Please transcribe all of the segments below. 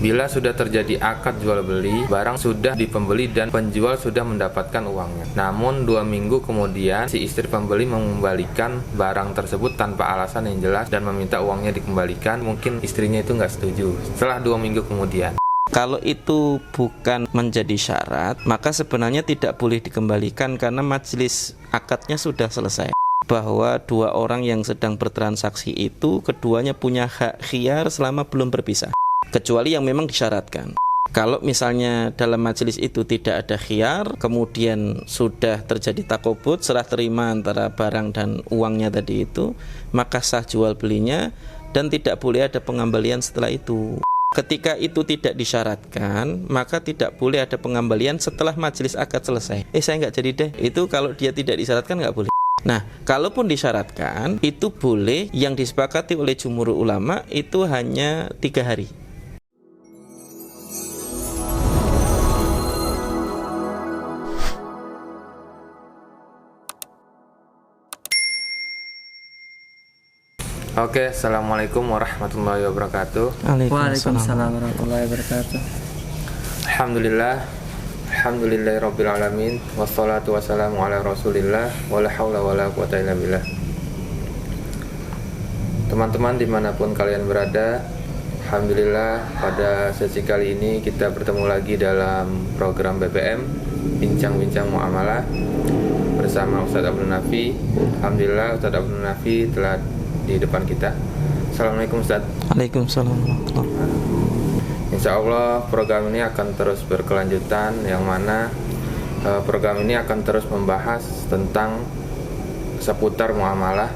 Bila sudah terjadi akad jual beli, barang sudah di pembeli dan penjual sudah mendapatkan uangnya. Namun 2 minggu kemudian si istri pembeli mengembalikan barang tersebut tanpa alasan yang jelas dan meminta uangnya dikembalikan. Mungkin istrinya itu nggak setuju. Setelah 2 minggu kemudian, kalau itu bukan menjadi syarat, maka sebenarnya tidak boleh dikembalikan karena majelis akadnya sudah selesai. Bahwa dua orang yang sedang bertransaksi itu keduanya punya hak khiyar selama belum berpisah, kecuali yang memang disyaratkan. Kalau misalnya dalam majelis itu tidak ada khiyar, kemudian sudah terjadi takobut, serah terima antara barang dan uangnya tadi itu, maka sah jual belinya dan tidak boleh ada pengembalian setelah itu. Ketika itu tidak disyaratkan, maka tidak boleh ada pengembalian setelah majelis akad selesai. Saya nggak jadi deh. Itu kalau dia tidak disyaratkan nggak boleh. Nah, kalaupun disyaratkan, itu boleh. Yang disepakati oleh jumhur ulama itu hanya 3 hari. Oke, assalamualaikum warahmatullahi wabarakatuh. Waalaikumsalam warahmatullahi wabarakatuh. Alhamdulillahirabbil alamin wassalatu wassalamu ala Rasulillah wala haula wala quwata illa billah. Teman-teman dimanapun kalian berada, alhamdulillah pada sesi kali ini kita bertemu lagi dalam program BBM Bincang-bincang Muamalah bersama Ustadz Abdul Nafi. Alhamdulillah Ustadz Abdul Nafi telah di depan kita. Assalamualaikum Ustadz. Waalaikumsalam. Insya Allah program ini akan terus berkelanjutan, yang mana program ini akan terus membahas tentang seputar muamalah.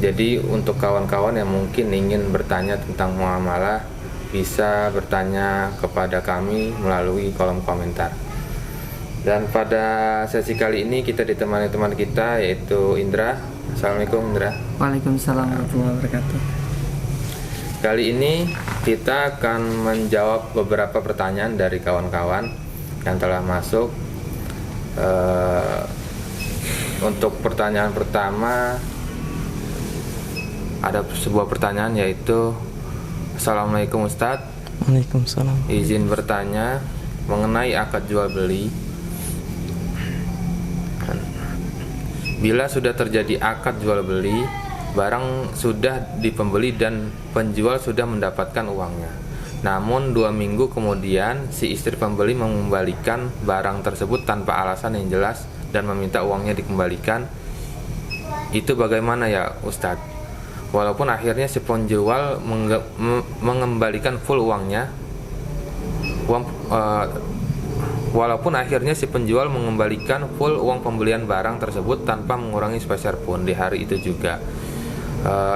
Jadi untuk kawan-kawan yang mungkin ingin bertanya tentang muamalah, bisa bertanya kepada kami melalui kolom komentar. Dan pada sesi kali ini kita ditemani teman kita yaitu Indra. Assalamualaikum Indra. Waalaikumsalam warahmatullahi wabarakatuh. Kali ini kita akan menjawab beberapa pertanyaan dari kawan-kawan yang telah masuk. Untuk pertanyaan pertama, ada sebuah pertanyaan yaitu, Assalamualaikum Ustadz. Waalaikumsalam. Izin bertanya mengenai akad jual beli. Bila sudah terjadi akad jual beli, barang sudah di pembeli dan penjual sudah mendapatkan uangnya. Namun 2 minggu kemudian si istri pembeli mengembalikan barang tersebut tanpa alasan yang jelas dan meminta uangnya dikembalikan. Itu bagaimana ya Ustadz? Walaupun akhirnya si penjual mengembalikan full uangnya, walaupun akhirnya si penjual mengembalikan full uang pembelian barang tersebut tanpa mengurangi sepeser pun di hari itu juga.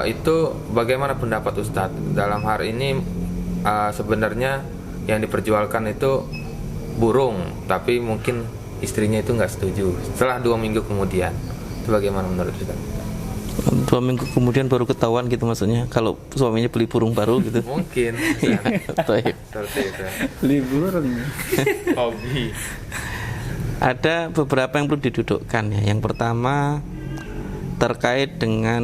Itu bagaimana pendapat Ustadz? Dalam hari ini sebenarnya yang diperjualkan itu burung, tapi mungkin istrinya itu nggak setuju. Setelah 2 minggu kemudian, itu bagaimana menurut Ustadz? 2 minggu kemudian baru ketahuan gitu maksudnya, kalau suaminya beli burung baru gitu. Mungkin. Seperti itu. Beli burung. Hobi. Ada beberapa yang perlu didudukkan ya. Yang pertama terkait dengan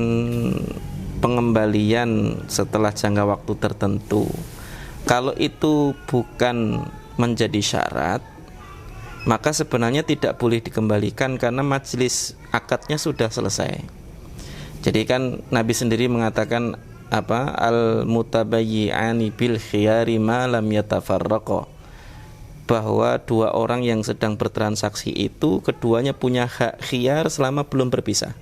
pengembalian setelah jangka waktu tertentu. Kalau itu bukan menjadi syarat, maka sebenarnya tidak boleh dikembalikan karena majelis akadnya sudah selesai. Jadi kan Nabi sendiri mengatakan al-mutabayyi'ani bil khiyari ma lam yatafarraqa, bahwa dua orang yang sedang bertransaksi itu keduanya punya hak khiyar selama belum berpisah,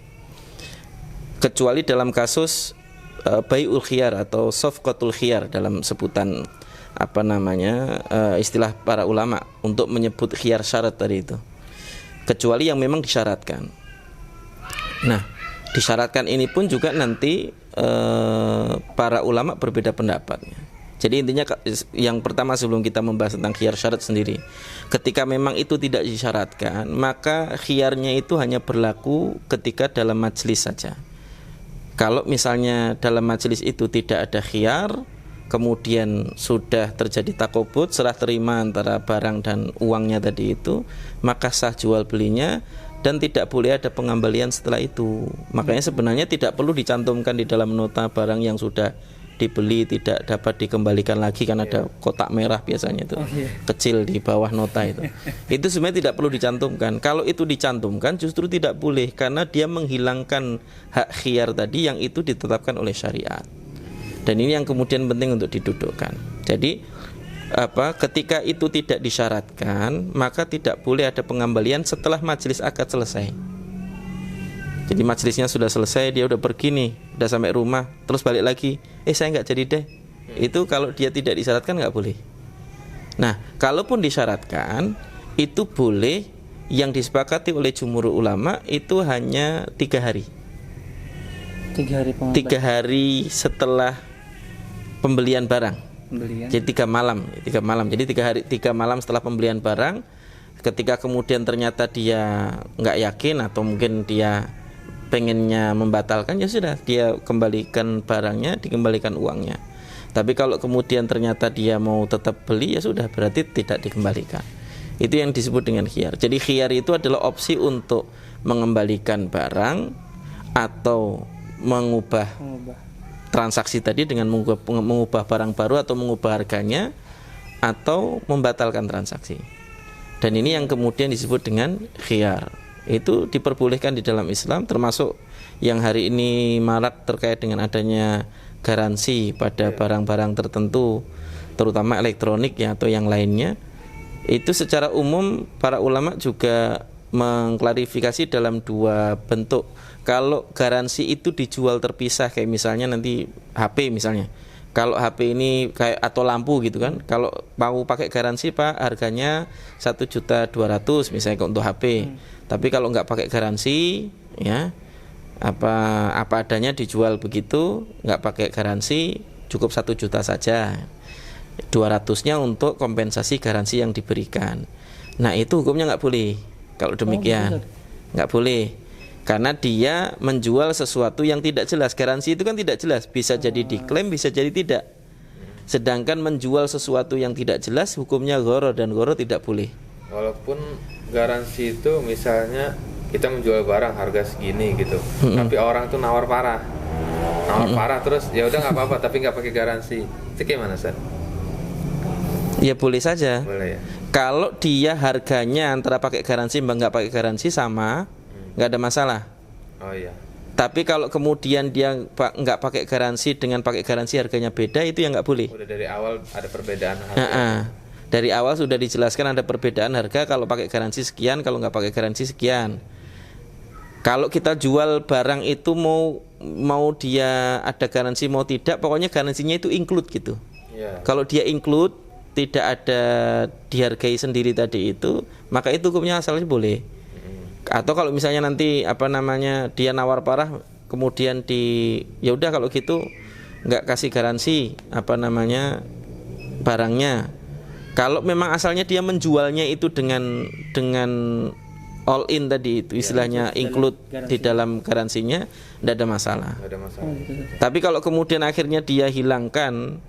kecuali dalam kasus bai'ul khiyar atau safqatul khiyar dalam sebutan istilah para ulama untuk menyebut khiyar syarat tadi itu, kecuali yang memang disyaratkan. Nah, disyaratkan ini pun juga nanti para ulama berbeda pendapatnya. Jadi intinya yang pertama sebelum kita membahas tentang khiyar syarat sendiri, ketika memang itu tidak disyaratkan, maka khiyarnya itu hanya berlaku ketika dalam majelis saja. Kalau misalnya dalam majelis itu tidak ada khiyar, kemudian sudah terjadi takobut, serah terima antara barang dan uangnya tadi itu, maka sah jual belinya dan tidak boleh ada pengembalian setelah itu. Makanya sebenarnya tidak perlu dicantumkan di dalam nota barang yang sudah dibeli tidak dapat dikembalikan lagi kan ada kotak merah biasanya itu kecil di bawah nota itu sebenarnya tidak perlu dicantumkan. Kalau itu dicantumkan justru tidak boleh karena dia menghilangkan hak khiyar tadi yang itu ditetapkan oleh syariat. Dan ini yang kemudian penting untuk didudukkan. Jadi ketika itu tidak disyaratkan maka tidak boleh ada pengembalian setelah majelis akad selesai. Jadi majelisnya sudah selesai, dia udah pergi nih, udah sampai rumah, terus balik lagi, saya nggak jadi deh. Itu kalau dia tidak disyaratkan nggak boleh. Nah, kalaupun disyaratkan, itu boleh. Yang disepakati oleh jumhur ulama itu hanya 3 hari. 3 hari pengembalian. 3 hari setelah pembelian barang. Jadi 3 malam. Jadi 3 malam setelah pembelian barang. Ketika kemudian ternyata dia nggak yakin atau mungkin dia pengennya membatalkan, ya sudah dia kembalikan barangnya, dikembalikan uangnya. Tapi kalau kemudian ternyata dia mau tetap beli, ya sudah berarti tidak dikembalikan. Itu yang disebut dengan khiyar. Jadi khiyar itu adalah opsi untuk mengembalikan barang atau mengubah transaksi tadi dengan mengubah barang baru atau mengubah harganya atau membatalkan transaksi. Dan ini yang kemudian disebut dengan khiyar. Itu diperbolehkan di dalam Islam, termasuk yang hari ini marak terkait dengan adanya garansi pada barang-barang tertentu, terutama elektronik ya atau yang lainnya. Itu secara umum para ulama juga mengklarifikasi dalam 2 bentuk. Kalau garansi itu dijual terpisah, kayak misalnya nanti HP misalnya. Kalau HP ini kayak atau lampu gitu kan, kalau mau pakai garansi Pak harganya 1.200.000 misalnya untuk HP. Tapi kalau nggak pakai garansi, ya apa adanya dijual begitu, nggak pakai garansi, cukup 1 juta saja. 200-nya untuk kompensasi garansi yang diberikan. Nah itu hukumnya nggak boleh. Kalau demikian, nggak boleh. Karena dia menjual sesuatu yang tidak jelas. Garansi itu kan tidak jelas, bisa jadi diklaim, bisa jadi tidak. Sedangkan menjual sesuatu yang tidak jelas, hukumnya gharar, dan gharar tidak boleh. Walaupun garansi itu misalnya kita menjual barang harga segini gitu, tapi orang tuh nawar parah terus ya udah nggak apa-apa tapi nggak pakai garansi, itu gimana Ustaz? Ya boleh saja. Boleh ya. Kalau dia harganya antara pakai garansi dan nggak pakai garansi sama, nggak ada masalah. Oh iya. Tapi kalau kemudian dia nggak pakai garansi dengan pakai garansi harganya beda, itu yang nggak boleh. Udah dari awal ada perbedaan harga. Dari awal sudah dijelaskan ada perbedaan harga, kalau pakai garansi sekian, kalau nggak pakai garansi sekian. Kalau kita jual barang itu mau dia ada garansi mau tidak, pokoknya garansinya itu include gitu. Yeah. Kalau dia include, tidak ada dihargai sendiri tadi itu, maka itu hukumnya asalnya boleh. Atau kalau misalnya nanti dia nawar parah, kemudian ya udah kalau gitu nggak kasih garansi barangnya. Kalau memang asalnya dia menjualnya itu dengan all in tadi itu istilahnya include di dalam garansinya, tidak ada masalah. Tapi kalau kemudian akhirnya dia hilangkan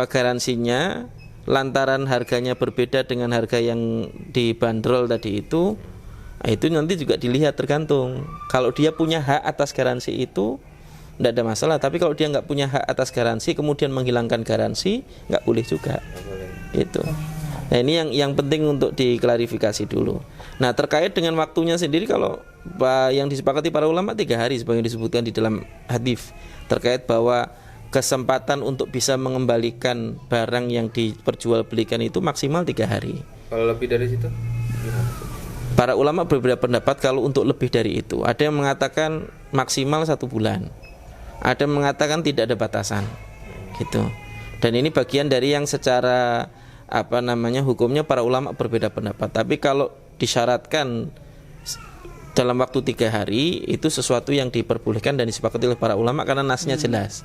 garansinya lantaran harganya berbeda dengan harga yang dibanderol tadi itu nanti juga dilihat, tergantung. Kalau dia punya hak atas garansi itu tidak ada masalah. Tapi kalau dia nggak punya hak atas garansi kemudian menghilangkan garansi, nggak boleh juga. Itu. Nah ini yang penting untuk diklarifikasi dulu. Nah terkait dengan waktunya sendiri, kalau yang disepakati para ulama 3 hari sebagai disebutkan di dalam hadis, terkait bahwa kesempatan untuk bisa mengembalikan barang yang diperjualbelikan itu maksimal 3 hari. Kalau lebih dari situ gimana? Para ulama berbeda pendapat kalau untuk lebih dari itu. Ada yang mengatakan maksimal 1 bulan, ada yang mengatakan tidak ada batasan, gitu. Dan ini bagian dari yang secara hukumnya para ulama berbeda pendapat. Tapi kalau disyaratkan dalam waktu 3 hari, itu sesuatu yang diperbolehkan dan disepakati oleh para ulama karena nasnya jelas,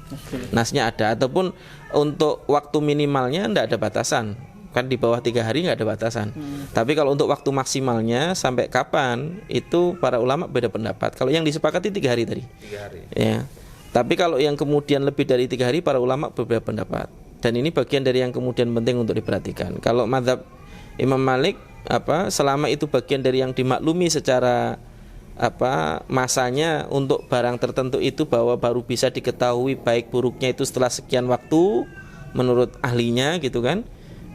nasnya ada. Ataupun untuk waktu minimalnya tidak ada batasan, kan di bawah 3 hari nggak ada batasan. Tapi kalau untuk waktu maksimalnya sampai kapan, itu para ulama beda pendapat. Kalau yang disepakati 3 hari tadi 3 hari. Ya. Tapi kalau yang kemudian lebih dari 3 hari, para ulama berbeda pendapat. Dan ini bagian dari yang kemudian penting untuk diperhatikan. Kalau mazhab Imam Malik selama itu bagian dari yang dimaklumi secara masanya untuk barang tertentu itu bahwa baru bisa diketahui baik buruknya itu setelah sekian waktu menurut ahlinya gitu kan,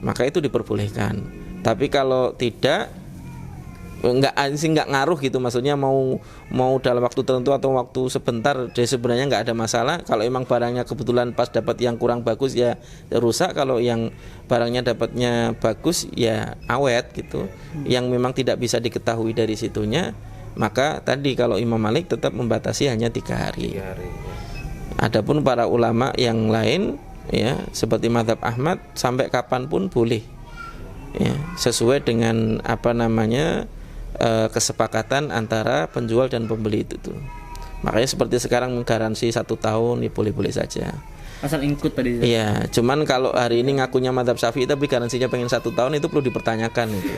maka itu diperbolehkan. Tapi kalau tidak, nggak ngaruh gitu, maksudnya mau dalam waktu tertentu atau waktu sebentar, jadi sebenarnya nggak ada masalah. Kalau emang barangnya kebetulan pas dapat yang kurang bagus ya rusak, kalau yang barangnya dapatnya bagus ya awet gitu. Yang memang tidak bisa diketahui dari situnya, maka tadi kalau Imam Malik tetap membatasi hanya 3 hari. 3 hari. Adapun para ulama yang lain ya seperti mazhab Ahmad sampai kapanpun boleh ya, sesuai dengan kesepakatan antara penjual dan pembeli itu tuh. Makanya seperti sekarang menggaransi 1 tahun ya boleh-boleh saja. Asal ikut tadi. Iya, cuman kalau hari ini ngakunya mazhab Syafi'i tapi garansinya pengen 1 tahun itu perlu dipertanyakan itu.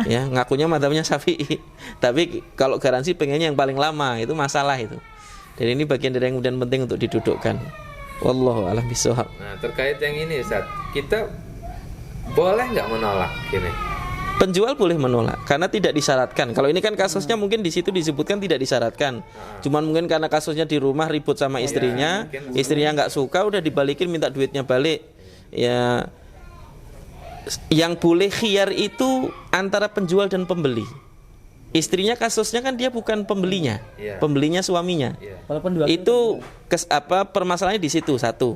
Ya, ngakunya mazhabnya Syafi'i, tapi kalau garansi pengennya yang paling lama, itu masalah itu. Dan ini bagian dari yang kemudian penting untuk didudukkan. Wallahu a'lam bishawab. Nah, terkait yang ini Ustaz, kita boleh nggak menolak gini? Penjual boleh menolak karena tidak disyaratkan. Kalau ini kan kasusnya mungkin di situ disebutkan tidak disyaratkan. Cuman mungkin karena kasusnya di rumah ribut sama istrinya, istrinya nggak suka, udah dibalikin, minta duitnya balik. Ya, yang boleh khiyar itu antara penjual dan pembeli. Istrinya kasusnya kan dia bukan pembelinya, pembelinya suaminya. Walaupun Itu permasalahannya di situ satu.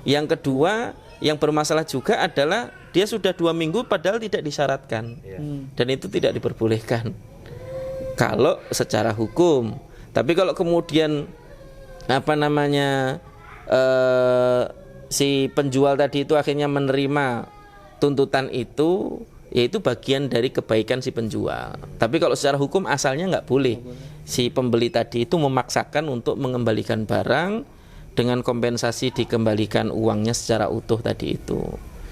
Yang kedua, yang bermasalah juga adalah dia sudah 2 minggu padahal tidak disyaratkan, dan itu tidak diperbolehkan kalau secara hukum. Tapi kalau kemudian si penjual tadi itu akhirnya menerima tuntutan itu, yaitu bagian dari kebaikan si penjual. Tapi kalau secara hukum asalnya nggak boleh. Si pembeli tadi itu memaksakan untuk mengembalikan barang dengan kompensasi dikembalikan uangnya secara utuh tadi itu.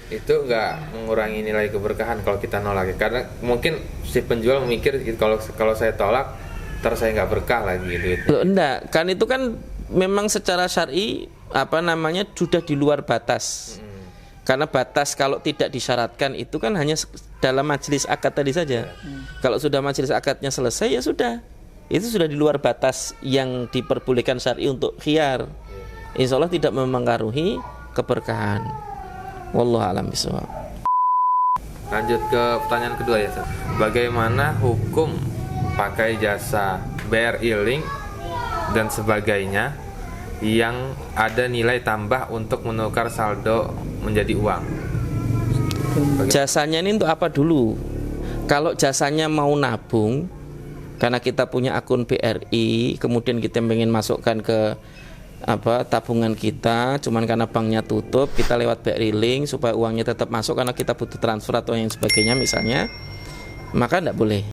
Itu nggak mengurangi nilai keberkahan kalau kita nolak, karena mungkin si penjual memikir kalau saya tolak terus saya nggak berkah lagi duitnya. Loh, enggak, kan itu kan memang secara syar'i sudah di luar batas. Karena batas kalau tidak disyaratkan itu kan hanya dalam majelis akad tadi saja. Kalau sudah majelis akadnya selesai ya sudah, itu sudah di luar batas yang diperbolehkan syar'i untuk khiyar. Insya Allah tidak mempengaruhi keberkahan. Wallahu a'lam bishawab. Lanjut ke pertanyaan kedua ya, Ustaz. Bagaimana hukum pakai jasa BRI Link dan sebagainya yang ada nilai tambah untuk menukar saldo menjadi uang? Jasanya ini untuk apa dulu? Kalau jasanya mau nabung, karena kita punya akun BRI, kemudian kita ingin masukkan ke tabungan kita, cuman karena banknya tutup, kita lewat BRI Link supaya uangnya tetap masuk karena kita butuh transfer atau yang sebagainya misalnya, maka tidak boleh.